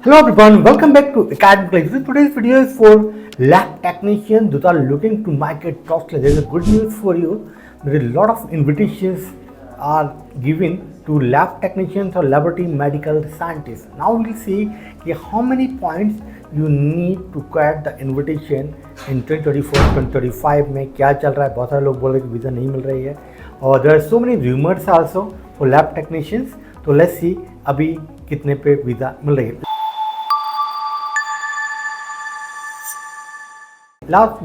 Hello everyone, welcome back to Academically. So today's video is for lab technicians that are looking to migrate to Australia. There is a good news for you. There is a lot of invitations are given to lab technicians or laboratory medical scientists. Now we'll see how many points you need to get the invitation in 2024-2025 में क्या चल रहा है. बहुत सारे लोग बोल रहे हैं कि वीज़ा नहीं मिल रही है और there are so many rumors also for lab technicians. तो let's see अभी कितने पे वीज़ा मिल रही है.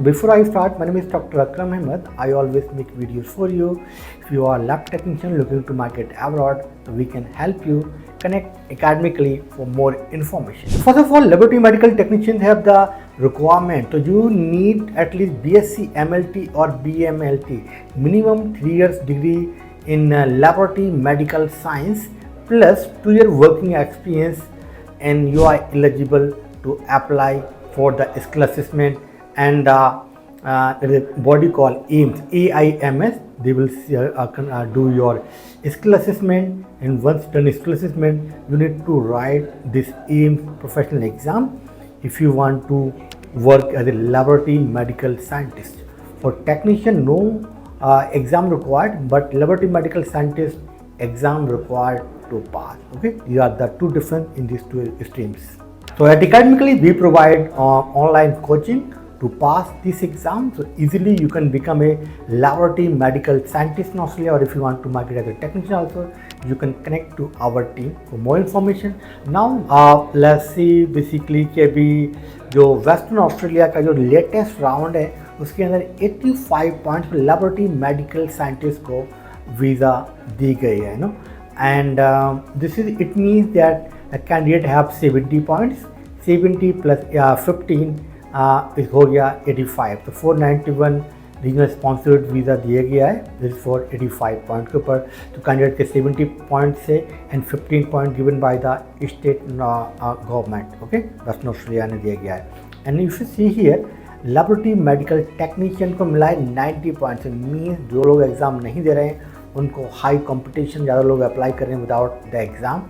Before I start, my name is Dr. Akram. I always make videos for you. If you are a lab technician looking to market abroad, we can help you. Connect academically for more information. First of all, laboratory medical technicians have the requirement. So you need at least BSc MLT or BMLT, minimum 3 years degree in laboratory medical science plus 2 year working experience, and you are eligible to apply for the skill assessment. And there is a body called AIMS, AIMS. They will do your skill assessment, and once done skill assessment, you need to write this AIMS professional exam if you want to work as a laboratory medical scientist. For technician, no exam required, but laboratory medical scientist exam required to pass. Okay, these are the two different in these two streams. So at Academically, we provide online coaching to pass this exam. So easily you can become a laboratory medical scientist in Australia, or if you want to market as a technician also, you can connect to our team for more information. Now let's see basically कि अभी जो western Australia का जो latest round है उसके अंदर 85 points laboratory medical scientist को visa दी गई है no. And this is it means that candidate have 70 points, 70 plus 15 हो गया 85. तो 491 रीजनल स्पॉन्सर्ड वीज़ा दिया गया है. दिस फॉर 85 पॉइंट के ऊपर. तो कैंडिडेट के 70 पॉइंट से and 15 point given by the state government. Okay, western Australia ने दिया गया है. And you should see here laboratory medical technician को मिला है 90 पॉइंट्स. मीन्स जो लोग एग्ज़ाम नहीं दे रहे हैं उनको हाई कंपटीशन, ज़्यादा लोग अप्लाई कर रहे हैं विदाउट द एग्ज़ाम,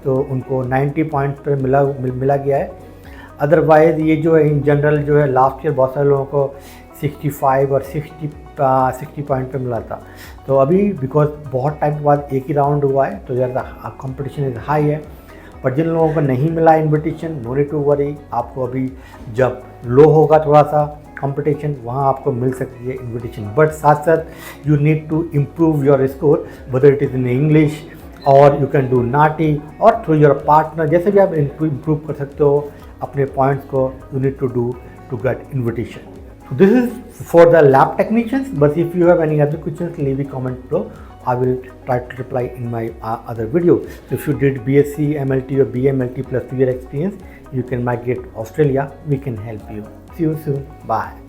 तो उनको 90 पॉइंट पर मिला गया है. अदरवाइज़ ये जो है इन जनरल जो है लास्ट ईयर बहुत सारे लोगों को 65 और 60 पॉइंट पे मिला था. तो अभी बिकॉज बहुत टाइम के बाद एक ही राउंड हुआ है तो ज़्यादा कंपटीशन इज़ हाई है. पर जिन लोगों को नहीं मिला invitation, no need to worry. आपको अभी जब लो होगा थोड़ा सा कंपटीशन, वहाँ आपको मिल सकती है इन्विटेशन. बट साथ साथ you need to improve your score, whether it is in English और यू कैन डू नाटी और थ्रू योर पार्टनर. जैसे भी आप इम्प्रूव कर सकते हो अपने पॉइंट्स को, you need to do to get invitation. So this is for the lab technicians, but if you have any other questions, leave a comment below. I will try to reply in my other video. So if you did BSc, MLT or BMLT plus 2 year experience, you can migrate Australia. We can help you. See you soon. Bye.